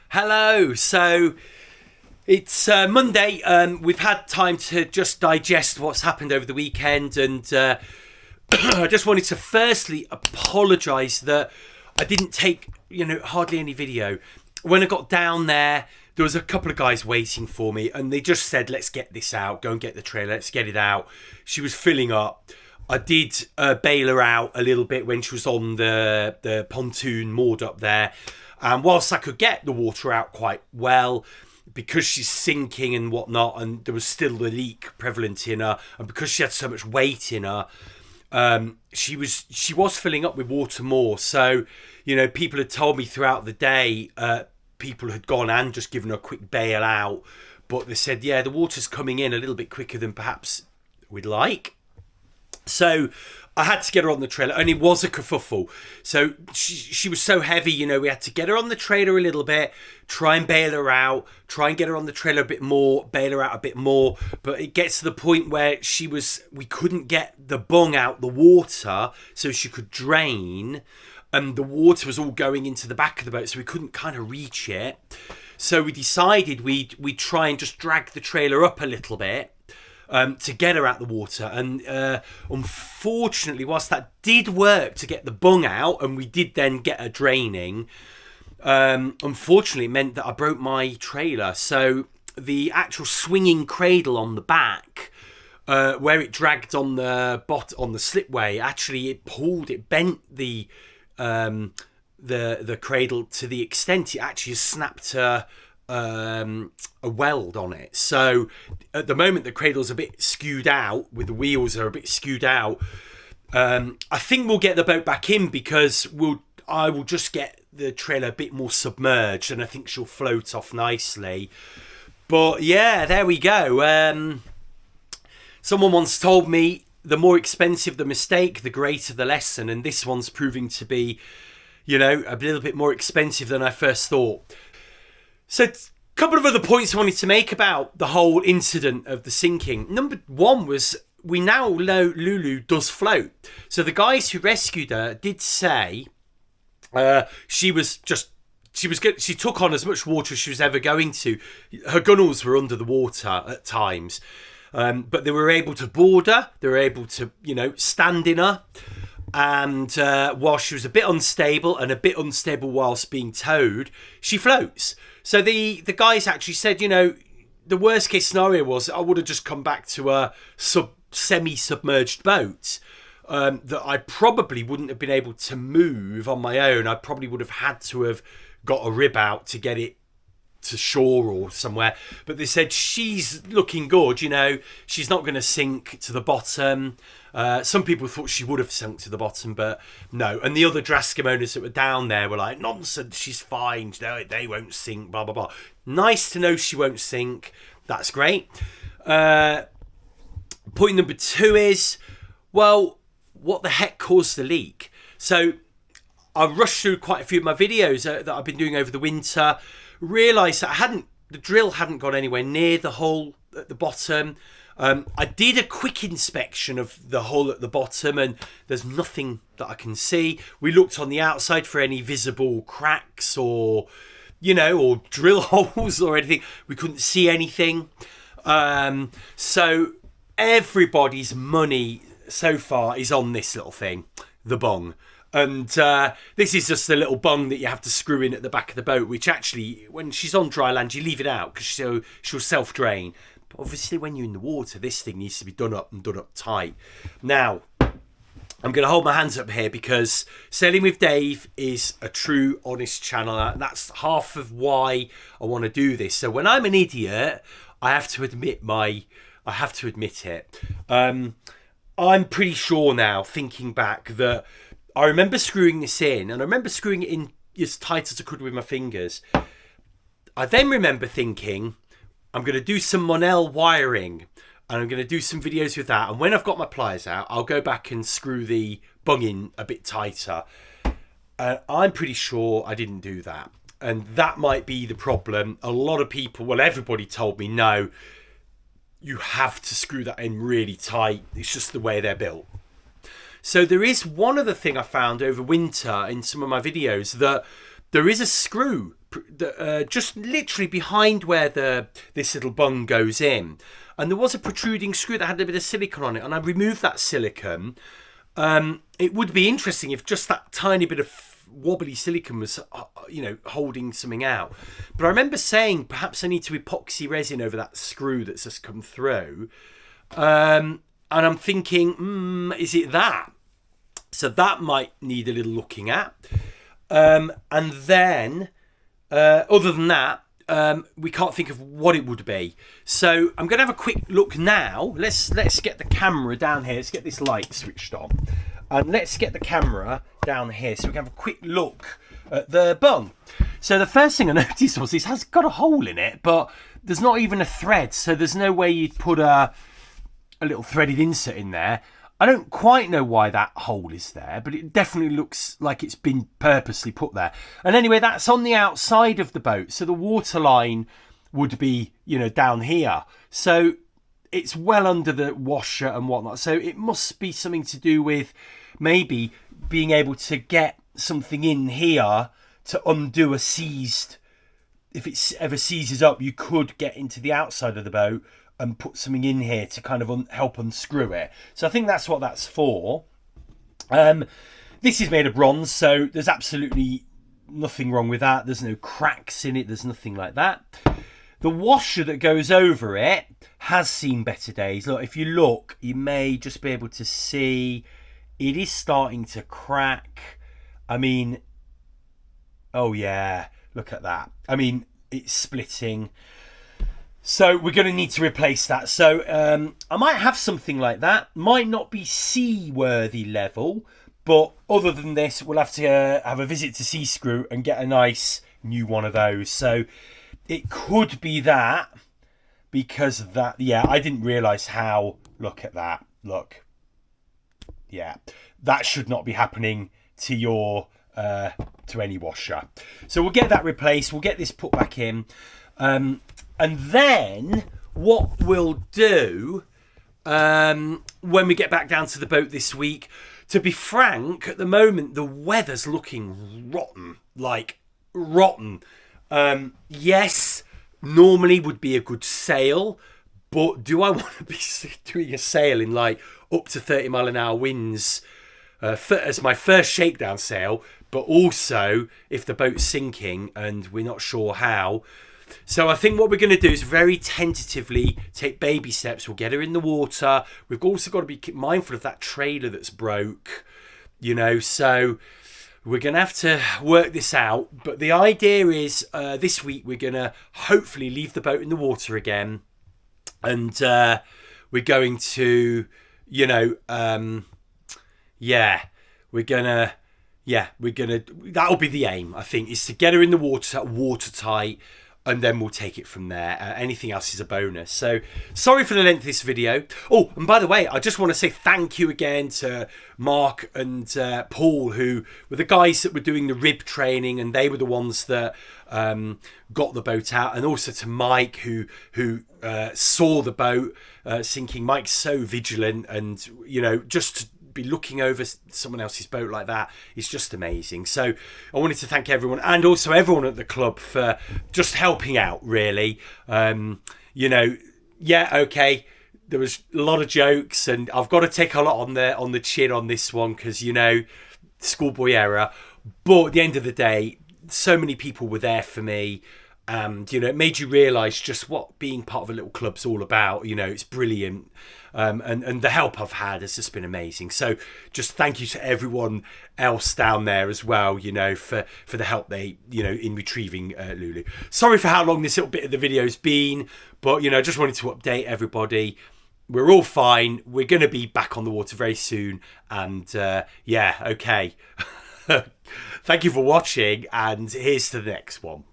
Hello. So it's Monday. We've had time to just digest what's happened over the weekend, and I just wanted to firstly apologise that I didn't take hardly any video. When I got down there was a couple of guys waiting for me, and they just said, "Let's get this out. Go and get the trailer. Let's get it out." She was filling up. I did bail her out a little bit when she was on the pontoon moored up there. And whilst I could get the water out quite well, because she's sinking and whatnot, and there was still the leak prevalent in her, and because she had so much weight in her, she was filling up with water more. So, people had told me throughout the day, people had gone and just given her a quick bail out, but they said, yeah, the water's coming in a little bit quicker than perhaps we'd like. So I had to get her on the trailer, and it was a kerfuffle. So she was so heavy, we had to get her on the trailer a little bit, try and bail her out, try and get her on the trailer a bit more, bail her out a bit more. But it gets to the point where we couldn't get the bung out the water so she could drain, and the water was all going into the back of the boat, so we couldn't kind of reach it. So we decided we'd try and just drag the trailer up a little bit, to get her out the water. And unfortunately, whilst that did work to get the bung out, and we did then get her draining, unfortunately it meant that I broke my trailer. So the actual swinging cradle on the back, where it dragged on the slipway, actually it bent the cradle to the extent it actually snapped a weld on it. So at the moment the cradle's a bit skewed out, with the wheels are a bit skewed out. I think we'll get the boat back in, because I will just get the trailer a bit more submerged, and I think she'll float off nicely. But yeah, there we go. Someone once told me the more expensive the mistake, the greater the lesson, and this one's proving to be a little bit more expensive than I first thought. So a couple of other points I wanted to make about the whole incident of the sinking. Number one was, we now know Lulu does float. So the guys who rescued her did say she took on as much water as she was ever going to. Her gunnels were under the water at times. But they were able to board her. They were able to, stand in her. And while she was a bit unstable whilst being towed, she floats. So the guys actually said, the worst case scenario was I would have just come back to a semi-submerged boat, that I probably wouldn't have been able to move on my own. I probably would have had to have got a rib out to get it to shore or somewhere. But they said she's looking good, she's not going to sink to the bottom. Some people thought she would have sunk to the bottom, but no. And the other Drascombe owners that were down there were like, nonsense, she's fine, no, they won't sink, blah blah blah. Nice to know she won't sink. That's great. Point number two is, well, what the heck caused the leak? So I rushed through quite a few of my videos that I've been doing over the winter, realised that the drill hadn't got anywhere near the hole at the bottom. I did a quick inspection of the hole at the bottom, and there's nothing that I can see. We looked on the outside for any visible cracks or drill holes or anything. We couldn't see anything. So everybody's money so far is on this little thing, the bung. And this is just a little bung that you have to screw in at the back of the boat, which actually, when she's on dry land, you leave it out because she'll self-drain. But obviously, when you're in the water, this thing needs to be done up tight. Now, I'm going to hold my hands up here, because Sailing with Dave is a true, honest channel. That's half of why I want to do this. So when I'm an idiot, I have to admit it. I'm pretty sure now, thinking back, that I remember screwing this in, and I remember screwing it in as tight as I could with my fingers. I then remember thinking, I'm going to do some Monel wiring, and I'm going to do some videos with that. And when I've got my pliers out, I'll go back and screw the bung in a bit tighter. I'm pretty sure I didn't do that. And that might be the problem. A lot of people, well, everybody told me, no, you have to screw that in really tight. It's just the way they're built. So there is one other thing I found over winter in some of my videos, that there is a screw just literally behind where this little bung goes in, and there was a protruding screw that had a bit of silicone on it, and I removed that silicone. It would be interesting if just that tiny bit of wobbly silicone was, holding something out. But I remember saying perhaps I need to epoxy resin over that screw that's just come through. And I'm thinking, is it that? So that might need a little looking at. And then, other than that, we can't think of what it would be. So I'm going to have a quick look now. Let's get the camera down here. Let's get this light switched on. And let's get the camera down here so we can have a quick look at the bung. So the first thing I noticed was this has got a hole in it, but there's not even a thread. So there's no way you'd put a little threaded insert in there. I don't quite know why that hole is there, but it definitely looks like it's been purposely put there. And anyway, that's on the outside of the boat. So the water line would be, down here. So it's well under the washer and whatnot. So it must be something to do with maybe being able to get something in here to undo a seized. If it ever seizes up, you could get into the outside of the boat and put something in here to kind of help unscrew it. So I think that's what that's for. This is made of bronze, so there's absolutely nothing wrong with that. There's no cracks in it. There's nothing like that. The washer that goes over it has seen better days. Look, if you look, you may just be able to see it is starting to crack. I mean, oh yeah, look at that. I mean, it's splitting. So we're going to need to replace that. So I might have something like that. Might not be seaworthy level, but other than this, we'll have to have a visit to Sea Screw and get a nice new one of those. So it could be that, because of that, yeah, I didn't realise how, look at that, look. Yeah, that should not be happening to your, to any washer. So we'll get that replaced, we'll get this put back in. And then what we'll do, when we get back down to the boat this week, to be frank, at the moment, the weather's looking rotten, like rotten. Yes, normally would be a good sail, but do I want to be doing a sail in like up to 30 mile an hour winds as my first shakedown sail, but also if the boat's sinking and we're not sure how. So I think what we're going to do is very tentatively take baby steps. We'll get her in the water. We've also got to be mindful of that trailer that's broke, so we're going to have to work this out. But the idea is this week we're going to hopefully leave the boat in the water again. And we're going to, that'll be the aim, I think, is to get her in the water, watertight, and then we'll take it from there. Anything else is a bonus. So sorry for the length of this video. Oh, and by the way, I just want to say thank you again to Mark and Paul, who were the guys that were doing the rib training, and they were the ones that got the boat out, and also to Mike, who saw the boat sinking. Mike's so vigilant, and just to be looking over someone else's boat like that is just amazing. So I wanted to thank everyone, and also everyone at the club, for just helping out, really. Okay, there was a lot of jokes, and I've got to take a lot on the chin on this one, because schoolboy error, but at the end of the day, so many people were there for me, and it made you realise just what being part of a little club's all about. It's brilliant. And the help I've had has just been amazing. So just thank you to everyone else down there as well, for the help they, in retrieving Lulu. Sorry for how long this little bit of the video's been, but, I just wanted to update everybody. We're all fine. We're going to be back on the water very soon. And okay. Thank you for watching, and here's to the next one.